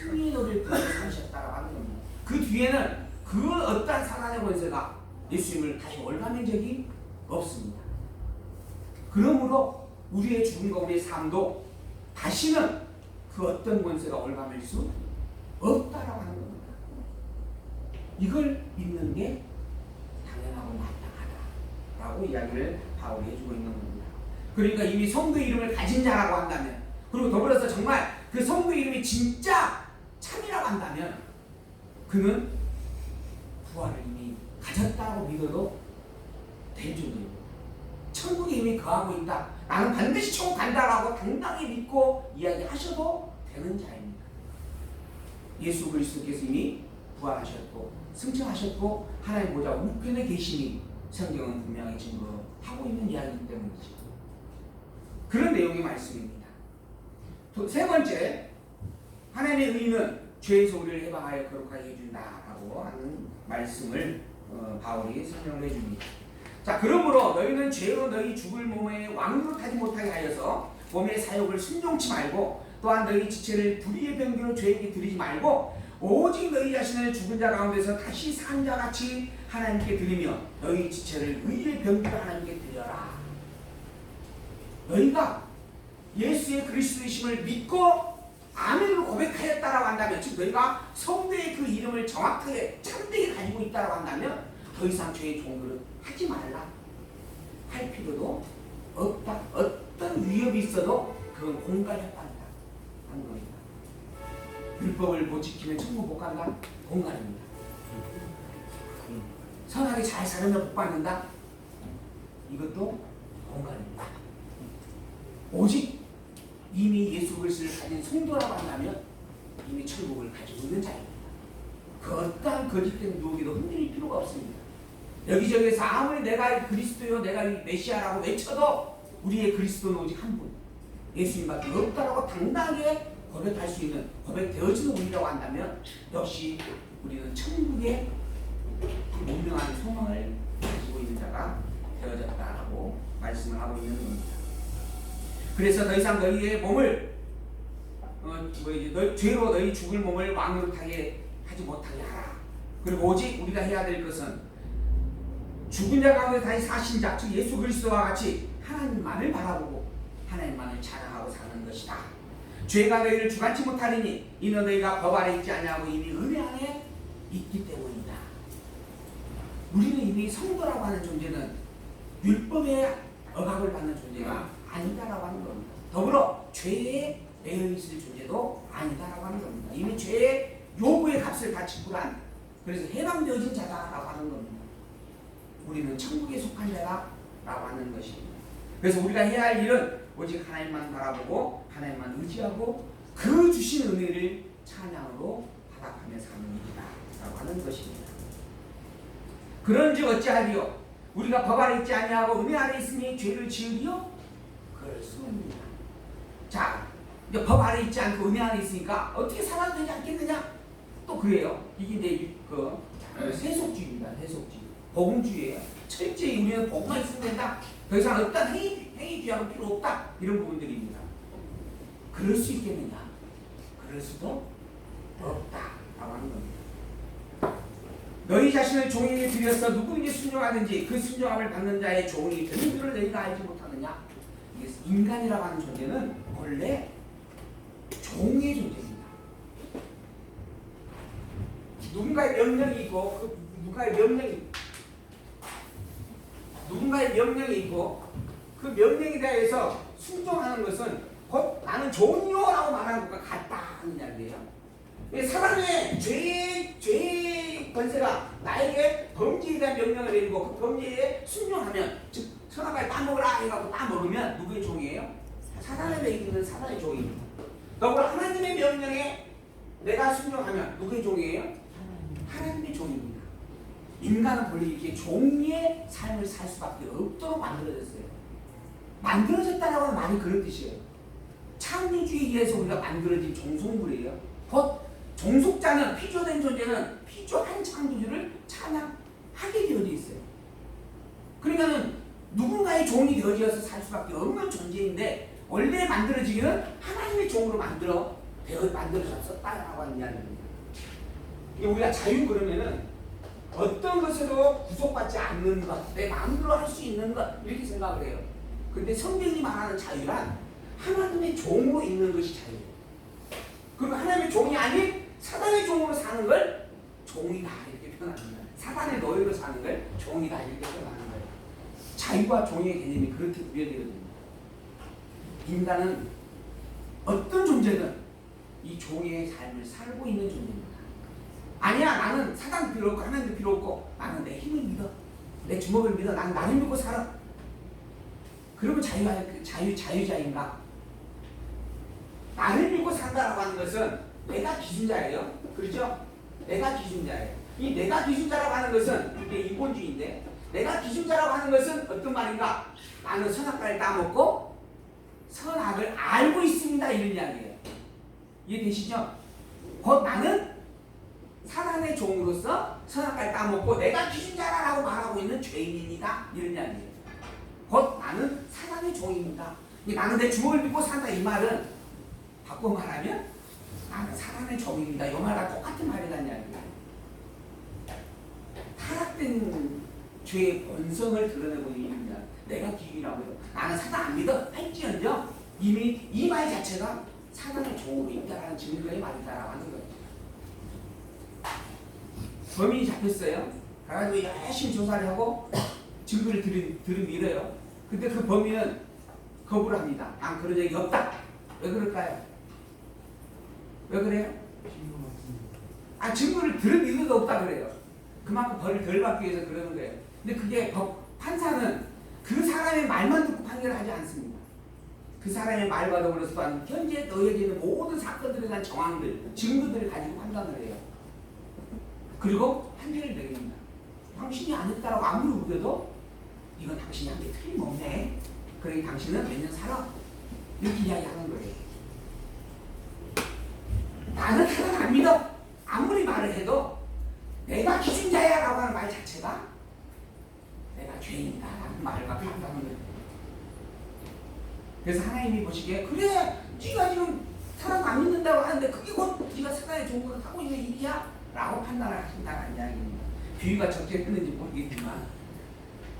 승리의 노래를 부르며 사셨다라고 하는 겁니다. 그 뒤에는 그 어떠한 사단의 권세가 예수님을 다시 올가맨 적이 없습니다. 그러므로 우리의 죽음과 우리의 삶도 다시는 그 어떤 권세가 올가맬 수 없다라고 하는 겁니다. 이걸 믿는 게 당연하고 마땅하다라고 이야기를 바울이 해주고 있는 겁니다. 그러니까 이미 성도의 이름을 가진 자라고 한다면, 그리고 더불어서 정말 그 성도의 이름이 진짜 참이라고 한다면 그는 부활을 이미 가졌다고 믿어도 될 정도입니다. 천국에 이미 거하고 있다, 나는 반드시 천국 간다라고 당당히 믿고 이야기하셔도 되는 자입니다. 예수 그리스도께서 이미 부활하셨고 승천하셨고 하나님 보좌 우편에 계시니 성경은 분명히 증거하고 있는 이야기이기 때문이죠. 그런 내용의 말씀입니다. 세 번째, 하나님의 의는 죄에서 우리를 해방하여 거룩하게 해준다라고 하는 말씀을 바울이 설명을 해줍니다. 자, 그러므로 너희는 죄로 너희 죽을 몸에 왕노릇하지 못하게 하여서 몸의 사욕을 순종치 말고, 또한 너희 지체를 불의의 병기로 죄에게 드리지 말고, 오직 너희 자신을 죽은 자 가운데서 다시 산 자같이 하나님께 드리며 너희 지체를 의의 병기로 하나님께 드려라. 너희가 예수의 그리스도이심을 믿고 아멘으로 고백하였다라고 한다면, 즉 너희가 성도의 그 이름을 정확하게 참되게 가지고 있다라고 한다면 더 이상 죄의 종들은 하지 말라 할 필요도 없다. 어떤 위협이 있어도 그건 공갈했다 하는 겁니다. 율법을 못 지키면 천국 못 간다? 공갈입니다. 선하게 잘 살면 복 받는다? 이것도 공갈입니다. 오직 이미 예수 그리스도를 가진 성도라고 한다면 이미 천국을 가지고 있는 자입니다. 그 어떠한 거짓된 유혹에도 흔들릴 필요가 없습니다. 여기저기에서 아무리 내가 그리스도요, 내가 메시아라고 외쳐도 우리의 그리스도는 오직 한 분, 예수님밖에 없다라고 당당하게 고백할 수 있는, 고백되어지는 우리라고 한다면 역시 우리는 천국의 분명한 소망을 가지고 있는 자가 되어졌다라고 말씀을 하고 있는 겁니다. 그래서 더 이상 너희의 몸을 죄로 너희 죽을 몸을 왕노릇하게 하지 못하게 하라. 그리고 오직 우리가 해야 될 것은 죽은 자 가운데 다시 사신 자, 즉 예수 그리스도와 같이 하나님만을 바라보고 하나님만을 찬양하고 사는 것이다. 죄가 너희를 주관치 못하리니 이는 너희가 법 아래 있지 아니하고 이미 은혜 안에 있기 때문이다. 우리는 이미 성도라고 하는 존재는 율법의 억압을 받는 존재가 아니다라고 하는 겁니다. 더불어 죄에 매여 있을 존재도 아니다라고 하는 겁니다. 이미 죄의 요구의 값을 다 지불한, 그래서 해방되어진 자다라고 하는 겁니다. 우리는 천국에 속한 자다라고 하는 것입니다. 그래서 우리가 해야 할 일은 오직 하나님만 바라보고 하나님만 의지하고 그 주신 은혜를 찬양으로 받아가며 사는 일이다 라고 하는 것입니다. 그런즉 어찌하리요? 우리가 법 아래 있지 아니하고 은혜 아래 있으니 죄를 지으리요? 그럴 수 없습니다. 자, 이제 법 아래 있지 않고 은혜 아래 있으니까 어떻게 살아도 되지 않겠느냐? 또 그래요. 이게 이제 세속주의입니다. 세속주의. 복음주의예요. 철저히 우리는 복음만 있으면 된다. 더 이상 어떤 행위 귀하고 필요 없다. 이런 부분들입니다. 그럴 수 있겠느냐? 그럴 수도 없다. 라고 하는 겁니다. 너희 자신을 종에게 드려서 누구에게 순종하든지 그 순종함을 받는 자의 종이 되는 줄을 너희가 알지 못하느냐? 인간이라고 하는 존재는 원래 종의 존재입니다. 누군가의 명령이 있고 누군가의 명령이 있고 그 명령에 대해서 순종하는 것은 곧 나는 종이요라고 말하는 것과 같다 하는 이야기예요. 사람의 죄의 권세가 나에게 범죄에 대한 명령을 내리고 그 범죄에 순종하면, 즉 선악과를 따먹으라 해갖고 따먹으면 누구의 종이에요? 사단에 매이는 사단의 종입니다. 더불어 하나님의 명령에 내가 순종하면 누구의 종이에요? 하나님의 종입니다. 인간은 본래 이렇게 종의 삶을 살 수밖에 없도록 만들어졌어요. 만들어졌다라고 하는 말이 그런 뜻이에요. 창조주의에 의해서 우리가 만들어진 종속물이에요. 곧 종속자는, 피조된 존재는 피조한 창조주를 찬양하게 되어져 있어요. 그러니까는 누군가의 종이 되어져서 살 수밖에 없는 존재인데 원래 만들어지기는 하나님의 종으로 만들어졌다라고 만들어졌었다라고 하는 이야기입니다. 우리가 자유 그러면은 어떤 것으로 구속받지 않는 것, 내 마음대로 할 수 있는 것 이렇게 생각을 해요. 근데 성경이 말하는 자유란 하나님의 종으로 있는 것이 자유예요. 그리고 하나님의 종이 아닌 사단의 종으로 사는 걸 종이다 이렇게 표현합니다. 사단의 노예로 사는 걸 종이다 이렇게 표현하는 거예요. 자유와 종의 개념이 그렇게 구별되거든요. 인간은 어떤 존재든 이 종의 삶을 살고 있는 존재입니다. 아니야, 나는 사단 필요 없고 하나님도 필요 없고 나는 내 힘을 믿어, 내 주먹을 믿어, 나는 나를 믿고 살아. 그러면 자유자인가? 나를 믿고 산다라고 하는 것은 내가 기준자예요. 그렇죠? 내가 기준자예요. 이 내가 기준자라고 하는 것은 이게 인본주의인데, 내가 기준자라고 하는 것은 어떤 말인가? 나는 선악과를 따먹고 선악을 알고 있습니다 이런 이야기예요. 이해되시죠? 곧 나는 사단의 종으로서 선악과를 따먹고 내가 기준자라고 말하고 있는 죄인입니다 이런 이야기예요. 곧 나는 사단의 종입니다. 나는 내 주먹을 믿고 산다 이 말은 바꿔 말하면 나는 사단의 종입니다. 이 말과 똑같은 말이라는 이야기예요. 타락된 죄의 본성을 드러내고 있는 겁니다. 내가 기준이라고요. 나는 사단 안 믿어 할지언정 이미 이 말 자체가 사단의 종으로 있다라는 증거의 말이다라고 하는 거예요. 범인이 잡혔어요. 가가지고 열심히 조사를 하고 증거를 들이밀어요. 근데 그 범인은 거부를 합니다. 난 그런 적이 없다. 왜 그럴까요? 왜 그래요? 증거를 들은 이유도 없다 그래요. 그만큼 벌을 덜 받기 위해서 그러는 거예요. 근데 그게 판사는 그 사람의 말만 듣고 판결을 하지 않습니다. 그 사람의 말과 더불어서 또한 현재 너에게 있는 모든 사건들에 대한 정황들, 증거들을 가지고 판단을 해요. 그리고 판결을 내립니다. 당신이 안 했다라고 아무리 우겨도 이건 당신이 한 게 틀림없네. 그러니 당신은 몇 년 살아. 이렇게 이야기하는 거예요. 나는 하나도 안 믿어. 아무리 말을 해도 내가 기준자야 라고 하는 말 자체가 내가 죄인이다 라는 말을 갖고 한다는 거예요. 그래서 하나님이 보시기에 그래 네가 지금 사람 안 믿는다고 하는데 그게 곧 네가 사단의 종으로 하고 있는 일이야 라고 판단을 하신다는 이야기입니다. 비유가 적절했는지 모르겠지만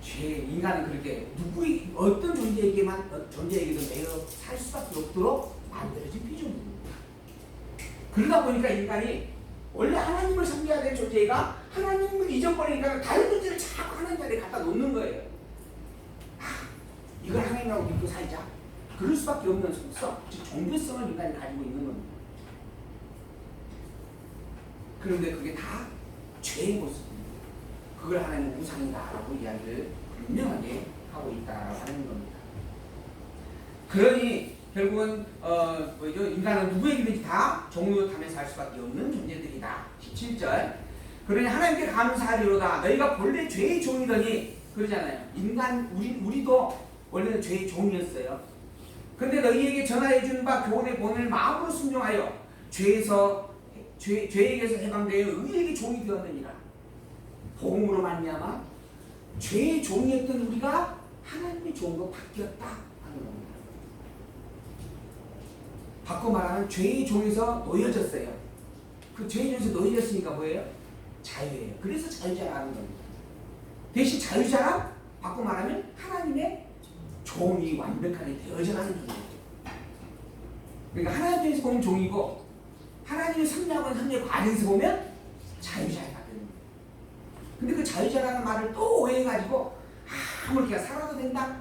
인간은 그렇게 어떤 존재에게도 매여 살 수밖에 없도록 만들어진 피조물입니다. 그러다 보니까 인간이 원래 하나님을 섬겨야 될 존재가 하나님을 잊어버리니까 다른 존재를 자꾸 하나님 자리에 갖다 놓는 거예요. 이걸 하나님이라고 믿고 살자. 그럴 수밖에 없는 속성, 즉 종교성을 인간이 가지고 있는 겁니다. 그런데 그게 다 죄의 모습입니다. 그걸 하나님은 우상이다라고 이야기를 분명하게 하고 있다라고 하는 겁니다. 그러니 결국은 인간은 누구에게든지 다 종로 탐에 살 수밖에 없는 존재들이다. 17절. 그러니 하나님께 감사하리로다. 너희가 본래 죄의 종이더니 그러잖아요. 우리도 원래는 죄의 종이었어요. 근데 너희에게 전하여 준 바 교훈의 본을 마음으로 순종하여 죄에게서 해방되어 의에게 종이 되었느니라. 복음으로 말미암아 죄의 종이었던 우리가 하나님의 종으로 바뀌었다 하는 겁니다. 바꿔 말하면 죄의 종에서 놓여졌어요. 그 죄의 종에서 놓여졌으니까 뭐예요? 자유예요. 그래서 자유자라는 겁니다. 대신 자유자란 바꿔 말하면 하나님의 종이 완벽하게 되어져가는 존재죠. 그러니까 하나님께서 보면 종이고 하나님의 섭리하고는 섭리의 과정에서 보면 자유자가 됩니다. 근데 그 자유자라는 말을 또 오해해가지고 아무리 그냥 살아도 된다?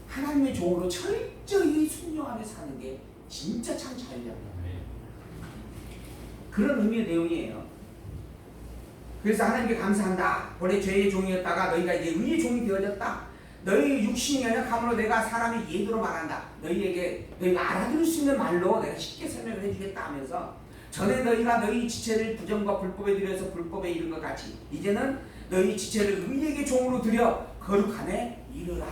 하나님의 종으로 철저히 순종하며 사는 게 진짜 참 자유자입니다. 그런 의미의 내용이에요. 그래서 하나님께 감사한다. 본래 죄의 종이었다가 너희가 이제 의의 종이 되어졌다. 너희 육신이 연약함으로 내가 사람의 예도로 말한다. 너희가 알아들을 수 있는 말로 내가 쉽게 설명을 해주겠다 하면서 전에 너희가 너희 지체를 부정과 불법에 들여서 불법에 이른 것 같이 이제는 너희 지체를 의에게 종으로 들여 거룩함에 이르라.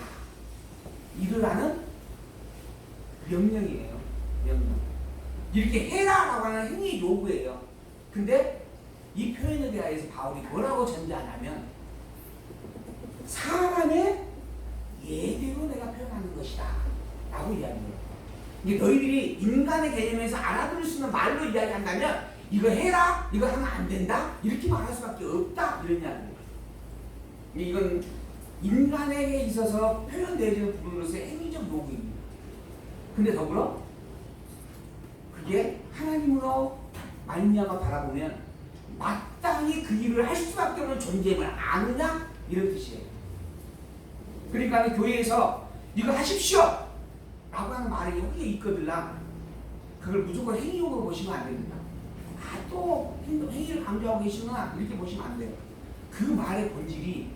이르라는 명령이에요. 명령. 이렇게 해라라고 하는 행위 요구예요. 근데 이 표현에 대해서 바울이 뭐라고 전제하냐면 사람의 예대로 내가 표현하는 것이다 라고 이야기해요. 이게 너희들이 인간의 개념에서 알아들을 수 있는 말로 이야기한다면 이거 해라, 이거 하면 안 된다 이렇게 말할 수밖에 없다 이런 이야기입니다. 이건 인간에게 있어서 표현되어지는 부분으로서의 행위적 요구입니다. 근데 더불어 그게 하나님으로 말미암아 바라보면 마땅히 그 일을 할 수밖에 없는 존재임을 아느냐 이런 뜻이에요. 그러니까 교회에서 이거 하십시오 라고 하는 말이 여기에 있거든요. 그걸 무조건 행위용으로 보시면 안 됩니다. 또 행위를 강조하고 계시구나 이렇게 보시면 안 돼요. 그 말의 본질이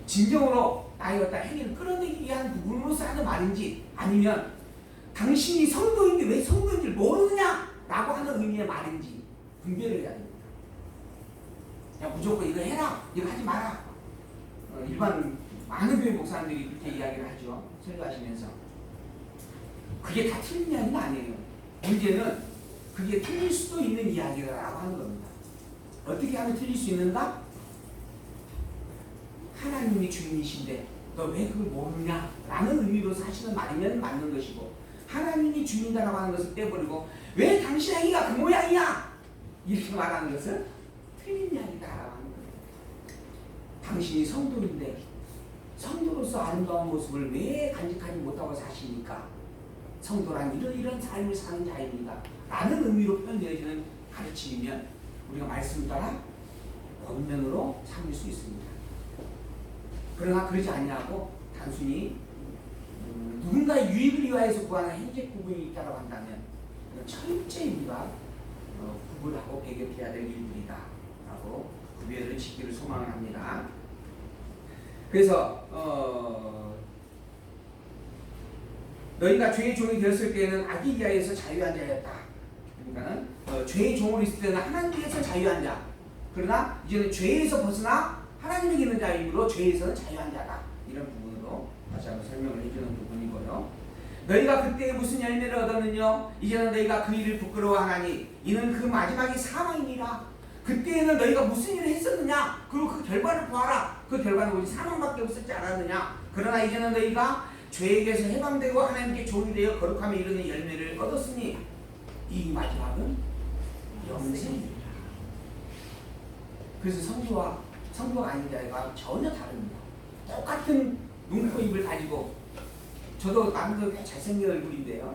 진정으로 나의 어떤 행위를 끌어내기 위한 부분으로서 하는 말인지 아니면 당신이 성도인데 왜 성도인지를 모르느냐 라고 하는 의미의 말인지 분별을 해야 됩니다. 야, 무조건 이거 해라 이거 하지 마라. 일반 많은 교회 목사님들이 그렇게 이야기를 하죠. 설교하시면서 그게 다 틀린 이야기는 아니에요. 문제는 그게 틀릴 수도 있는 이야기라고 하는 겁니다. 어떻게 하면 틀릴 수 있는가? 하나님이 주인이신데 너 왜 그걸 모르냐? 라는 의미로 하시는 말이면 맞는 것이고 하나님이 주인이라고 하는 것을 떼버리고 왜 당신 행위가 그 모양이야? 이렇게 말하는 것은 틀린 이야기다라고 하는 거예요. 당신이 성도인데 성도로서 아름다운 모습을 왜 간직하지 못하고 사시니까 성도란 이런 삶을 사는 자입니다 라는 의미로 표현되어지는 가르침이면 우리가 말씀을 따라 권면으로 삼을 수 있습니다. 그러나 그러지 아니하고 단순히 누군가의 유익을 위하여서 구하는 행적 구분이 있다고 한다면 철저히 우리가 구분하고 배격해야 될 일들이다 라고 구별을 짓기를 소망을 합니다. 그래서 너희가 죄의 종이 되었을 때에는 악에 의하여서 자유한 자였다. 그러니까는 죄의 종으로 있을 때는 하나님께서 자유한 자. 그러나 이제는 죄에서 벗어나 하나님에게 있는 자이므로 죄에서는 자유한 자다. 이런 부분으로 다시 한번 설명을 해주는 부분이고요. 너희가 그때 무슨 열매를 얻었느냐? 이제는 너희가 그 일을 부끄러워하나니 이는 그 마지막이 사망이니라. 그때에는 너희가 무슨 일을 했었느냐? 그리고 그 결과를 보아라. 그 결과는 오직 사망밖에 없었지 않았느냐? 그러나 이제는 너희가 죄에게서 해방되고 하나님께 종이 되어 거룩함에 이르는 열매를 얻었으니 이 마지막은 영생이라. 그래서 성도가 아닌 자가 전혀 다릅니다. 똑같은 눈, 코, 입을 가지고 저도 남들 잘생긴 얼굴인데요.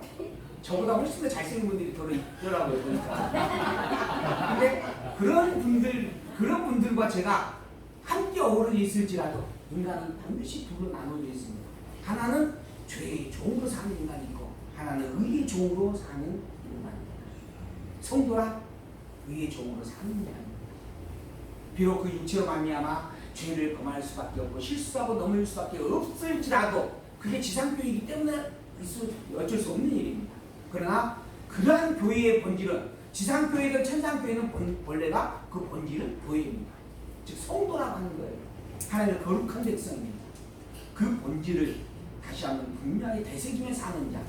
저보다 훨씬 더 잘생긴 분들이 더러 있더라고요 보니까. 근데 그런 분들과 제가 함께 어우러져 있을지라도 인간은 반드시 둘로 나눠져 있습니다. 하나는 죄의 종으로 사는 인간이 있고 하나는 의의 종으로 사는 인간입니다. 성도란 의의 종으로 사는 인간입니다. 비록 그 육체로 말미암아 죄를 범할 수밖에 없고 실수하고 넘을 수밖에 없을지라도 그게 지상교회이기 때문에 어쩔 수 없는 일입니다. 그러나 그러한 교회의 본질은 지상교회든 천상교회는 본래가 그 본질은 교회입니다. 즉 성도라고 하는 거예요. 하나님의 거룩한 백성입니다. 그 본질을 다시 한번 분명히 되새기며 사는 자,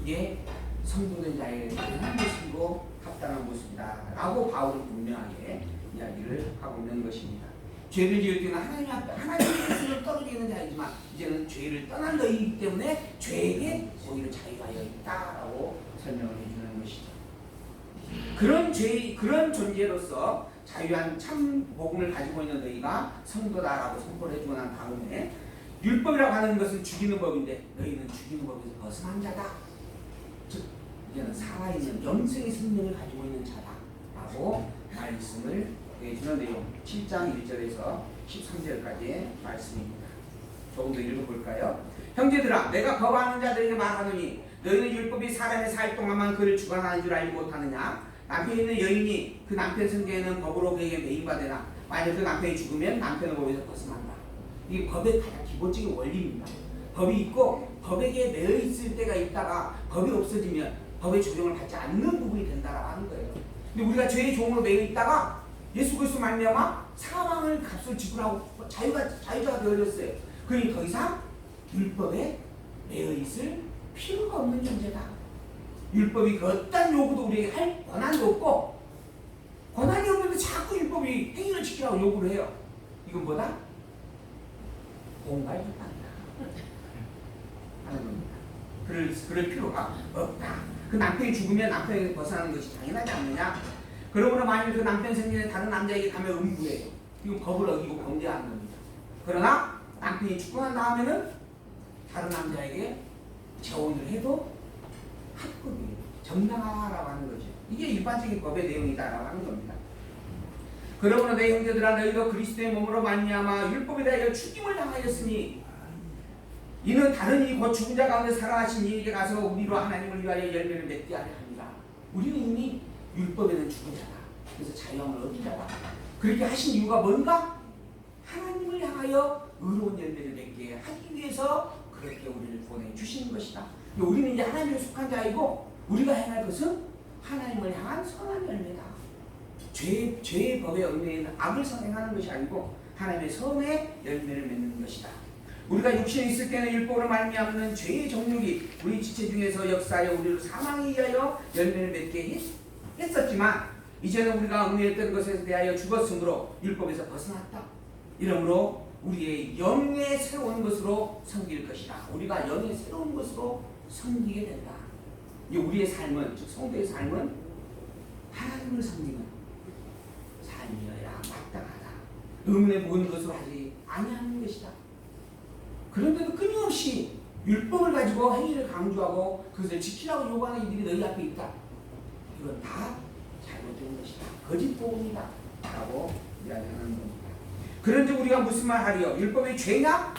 이게 성도된 자의 대단한 모습이고 합당한 모습이다 라고 바울은 분명하게 이야기를 하고 있는 것입니다. 죄를 지을 때는 하나님 앞에 하나님의 말씀을 떨어져 있는 자이지만 이제는 죄를 떠난 너희이기 때문에 죄에게 오히려 자유하여 있다라고 설명을 해주는 것이죠. 그런 존재로서 자유한 참 복음을 가지고 있는 너희가 성도다라고 선포를 해주고 난 다음에 율법이라고 하는 것은 죽이는 법인데 너희는 죽이는 법에서 벗어난 자다. 즉 이제는 살아있는 영생의 생명을 가지고 있는 자다라고 말씀을 해주는 내용 7장 1절에서 13절까지의 말씀입니다. 조금 더 읽어볼까요? 형제들아 내가 거부하는 자들에게 말하노니 너희는 율법이 사람의 살 동안만 그를 주관하는 줄 알지 못하느냐? 남편이 있는 여인이 그 남편 성계에는 법으로 그에게 매인받으나 만약 그 남편이 죽으면 남편의 법에서 벗어난다. 이게 법의 가장 기본적인 원리입니다. 법이 있고 법에게 매여 있을 때가 있다가 법이 없어지면 법의 조정을 받지 않는 부분이 된다라고 하는 거예요. 근데 우리가 죄의 종으로 매여 있다가 예수 그리스도 말미암아 사망을 값을 지불하고 자유자가 되어졌어요. 그러니 더 이상 율법에 매여 있을 필요가 없는 존재다. 율법이 그 어떤 요구도 우리에게 할 권한도 없고 권한이 없는데 자꾸 율법이 행위를 지키라고 요구를 해요. 이건 뭐다? 공갈협박이다 하는 겁니다. 그럴 필요가 없다. 그 남편이 죽으면 남편에게 벗어나는 것이 당연하지 않느냐? 그러므로 만일 그 남편 생전에 다른 남자에게 가면 음부예요. 이건 법을 어기고 범죄하는 겁니다. 그러나 남편이 죽고 난 다음에는 다른 남자에게 재혼을 해도 합법이에요. 정당하라고 하는 거죠. 이게 일반적인 법의 내용이다라고 하는 겁니다. 그러므로 내 형제들아 너희도 그리스도의 몸으로 말미암아 율법에 대하여 죽임을 당하였으니 이는 다른 이 곧 죽은 자 가운데 살아나신 이에게 가서 우리로 하나님을 위하여 열매를 맺게 하려 합니다. 우리는 이미 율법에는 죽은 자다. 그래서 자유함을 얻은 자다. 그렇게 하신 이유가 뭔가? 하나님을 향하여 의로운 열매를 맺게 하기 위해서 그렇게 우리를 보내주시는 것이다. 우리는 이제 하나님에 속한 자이고 우리가 행할 것은 하나님을 향한 선한 열매다. 죄의 법에 얽매이는 악을 선행하는 것이 아니고 하나님의 선의 열매를 맺는 것이다. 우리가 육신에 있을 때는 율법으로 말미암는 죄의 정욕이 우리 지체 중에서 역사하여 우리를 사망에 의하여 열매를 맺게 했었지만 이제는 우리가 얽매였던 것에 대하여 죽었으므로 율법에서 벗어났다. 이러므로 우리의 영의 새로운 것으로 섬길 것이다. 우리가 영의 새로운 것으로 섬기게 된다. 우리의 삶은, 즉 성도의 삶은 하나님을 섬기는 삶이어야 마땅하다. 의문의 모든 것으로 하지 아니하는 것이다. 그런데도 끊임없이 율법을 가지고 행위를 강조하고 그것을 지키라고 요구하는 이들이 너희 앞에 있다. 이건 다 잘못된 것이다. 거짓 복음이다. 라고 이야기하는 겁니다. 그런데 우리가 무슨 말 하리요? 율법이 죄냐?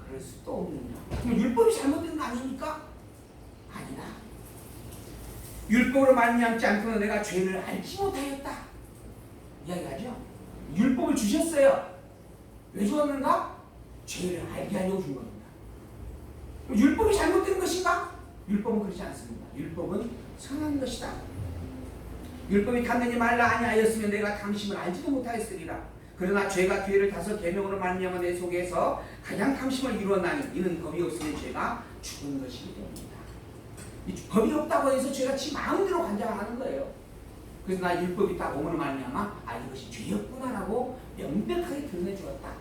그럴 수도 없느냐. 그럼 율법이 잘못된 거 아닙니까? 아니다. 율법으로 말미암지 않고는 내가 죄를 알지 못하였다. 이야기하죠. 율법을 주셨어요. 왜 주었는가? 죄를 알게 하려고 준 겁니다. 율법이 잘못된 것인가? 율법은 그렇지 않습니다. 율법은 선한 것이다. 율법이 탐내지 말라 아니하였으면 내가 탐심을 알지도 못하였으리라. 그러나 죄가 기회를 타서 계명으로 말미암아 내 속에서 가장 탐심을 이루었나니 이는 법이 없으면 죄가 죽은 것이기 때문이다. 이 법이 없다고 해서 죄가 지 마음대로 관장하는 거예요. 그래서 나 율법이 딱 오므로 말미암아 이것이 죄였구나라고 명백하게 드러내 주었다.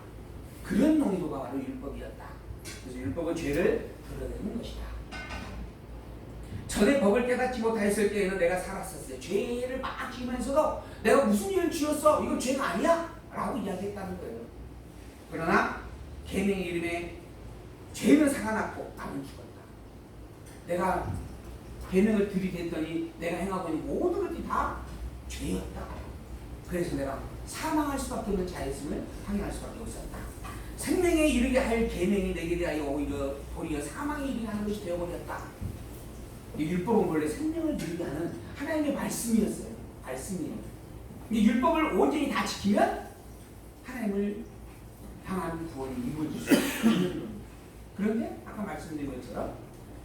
그런 용도가 바로 율법이었다. 그래서 율법은 죄를 드러내는 것이다. 전에 법을 깨닫지 못했을 때에는 내가 살았었어요. 죄를 막 지으면서도 내가 무슨 일을 지었어? 이건 죄가 아니야? 라고 이야기했다는 거예요. 그러나 계명의 이름에 죄는 살아났고 나는 죽었다. 내가 계명을 들이댔더니 내가 행하고 있는 모든 것들이 다 죄였다. 그래서 내가 사망할 수밖에 없는 자였음을 확인할 수밖에 없었다. 생명에 이르게 할 계명이 내게 대하여 오히려 도리어 사망에 이르게 하는 것이 되어버렸다. 이 율법은 원래 생명을 이르게 하는 하나님의 말씀이었어요. 말씀이에요. 이 율법을 온전히 다 지키면 하나님을 향한 구원이 이루어질 수 있는 겁니다. 그런데 아까 말씀드린 것처럼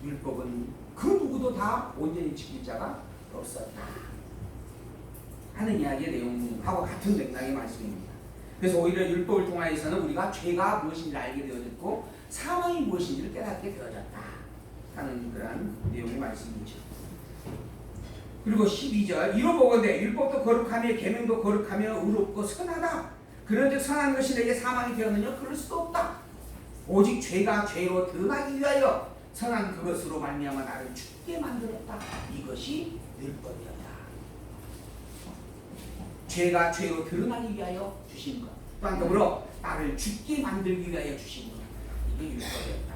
율법은 그 누구도 다 온전히 지킬 자가 없었다 하는 이야기의 내용하고 같은 맥락의 말씀입니다. 그래서 오히려 율법을 통하여서는 우리가 죄가 무엇인지 알게 되어졌고 사망이 무엇인지를 깨닫게 되어졌다 하는 그러한 내용의 말씀이죠. 그리고 12절 이로 보건대 율법도 거룩하며 계명도 거룩하며 의롭고 선하다. 그런즉 선한 것이 내게 사망이 되었느냐? 그럴 수도 없다. 오직 죄가 죄로 드러나기 위하여 선한 그것으로 말미암아 나를 죽게 만들었다. 이것이 율법이었다. 죄가 죄로 드러나기 위하여 주신 것. 또한 더불어 나를 죽게 만들기 위하여 주신 것. 이게 율법이었다.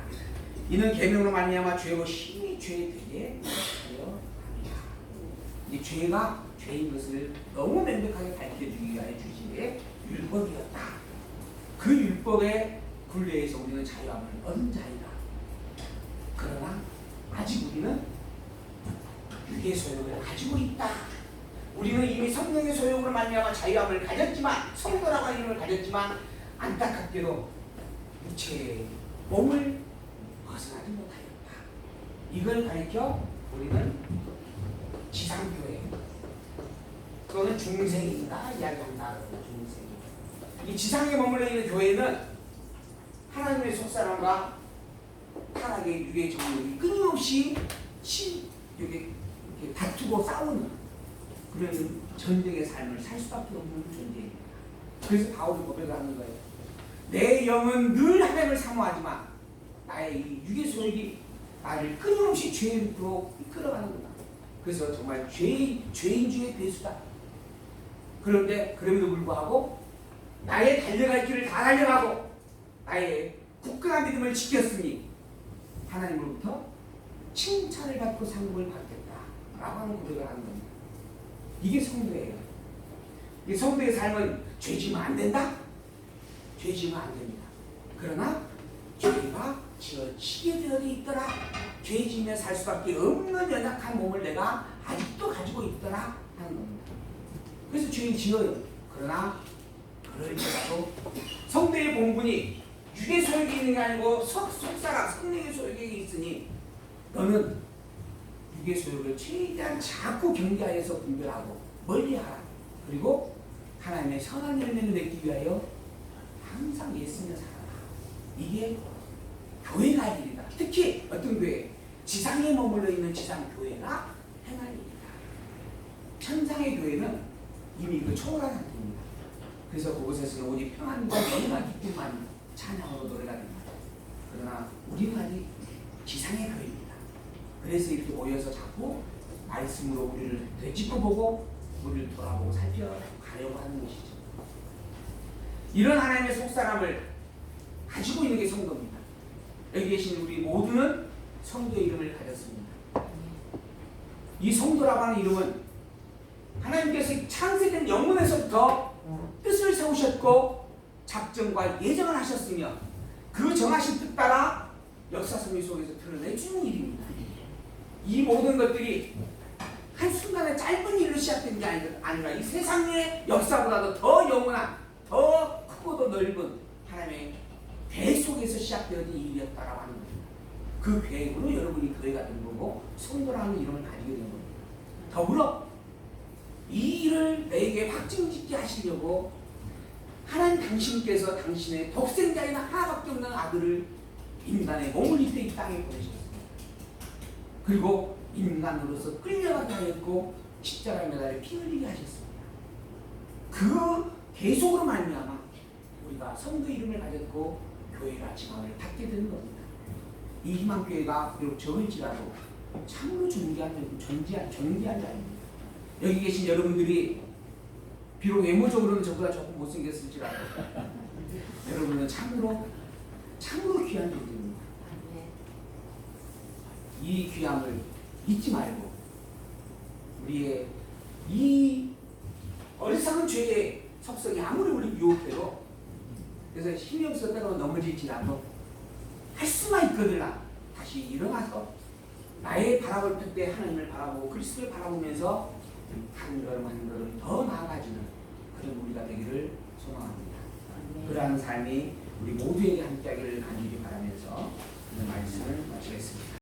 이는 계명으로 말미암아 죄로 심히 죄되게 하여 합니다. 이 죄가 죄인 것을 너무 명백하게 밝혀주기 위하여 주신 게 율법이었다. 그 율법의 굴레에서 우리는 자유함을 얻은 자이다. 그러나 아직 우리는 육의 소욕을 가지고 있다. 우리는 이미 성령의 소욕으로 말미암아 자유함을 가졌지만 성도라고 하는 이름을 가졌지만 안타깝게도 육체의 몸을 벗어나지 못하였다. 이걸 가리켜 우리는 지상교회 또는 중생이다 이야기한다. 중생. 이 지상에 머물러 있는 교회는 하나님의 속사람과 타락의 유의 정욕이 끊임없이 이렇게 다투고 싸우는 그런 전쟁의 삶을 살 수밖에 없는 존재입니다. 그래서 바울이 고백하는 거예요. 내 영은 늘 하나님을 사모하지만 나의 이 유의 소욕이 나를 끊임없이 죄로 이끌어가는구나. 그래서 정말 죄인 중에 괴수다. 그런데 그럼에도 불구하고 나의 달려갈 길을 다 달려가고 나의 굳건한 믿음을 지켰으니 하나님으로부터 칭찬을 받고 상급을 받겠다라고 하는 고백을 하는 겁니다. 이게 성도예요. 이 성도의 삶은 죄 지으면 안 된다? 죄 지으면 안 됩니다. 그러나 죄가 지어지게 되어 있더라. 죄 지으며 살 수밖에 없는 연약한 몸을 내가 아직도 가지고 있더라 하는 겁니다. 그래서 죄를 지어요. 그러나 그럴지라도 성도의 본분이 육의 소욕이 있는 게 아니고 속사람 성령의 소욕이 있으니 너는 육의 소욕을 최대한 자꾸 경계하여서 분별하고 멀리하라. 그리고 하나님의 선한 열매를 맺기 위하여 항상 예수님을 살아라. 이게 교회가 할 일이다. 특히 어떤 교회? 지상에 머물러 있는 지상 교회가 행할 일이다. 천상의 교회는 이미 그 초월한 상태입니다. 그래서 그곳에서는 오직 평안과 영광 기쁨만 찬양으로 노래가 됩니다. 그러나 우리는 아직 지상의 교회입니다. 그래서 이렇게 모여서 자꾸 말씀으로 우리를 되짚어 보고 우리를 돌아보고 살펴가려고 하는 것이죠. 이런 하나님의 속사람을 가지고 있는 게 성도입니다. 여기 계신 우리 모두는 성도의 이름을 가졌습니다. 이 성도라고 하는 이름은 하나님께서 창세된 영문에서부터 뜻을 세우셨고 작정과 예정을 하셨으며 그 정하신 뜻 따라 역사 성리 속에서 드러내주는 일입니다. 이 모든 것들이 한순간에 짧은 일로 시작된 게 아니라 이 세상의 역사보다도 더 영원한, 더 크고도 넓은 하나님의 계획 속에서 시작되어진 일이었다라고 하는 겁니다. 그 계획으로 여러분이 교회가 된 거고 성도라는 이름을 가지게 된 겁니다. 더불어 이 일을 내게 확증짓게 하시려고 하나님 당신께서 당신의 독생자인 하나밖에 없는 아들을 인간의 몸을 입혀 이 땅에 보내셨습니다. 그리고 인간으로서 끌려가게 하였고 십자가에 매달려 피 흘리게 하셨습니다. 그 계속으로 말미암아 우리가 성도 이름을 가졌고 교회가 지망을 받게 되는 겁니다. 이 희망교회가 비록 적을지라도 참으로 존귀한 자입니다. 여기 계신 여러분들이 비록 외모적으로는 저보다 조금 못생겼을지라도 여러분은 참으로 귀한 분들입니다. 이 귀함을 잊지 말고 우리의 이 어리석은 죄의 속성이 아무리 우리 유혹해도 그래서 힘이 없어 때로 넘어질지라도 할 수만 있거든요. 다시 일어나서 나의 바라볼 때 하나님을 바라보고 그리스도를 바라보면서 한 걸음 한 걸음 더 나아가지는 그런 우리가 되기를 소망합니다. 그러한 삶이 우리 모두에게 함께하기를 간절히 바라면서 오늘 말씀을 마치겠습니다.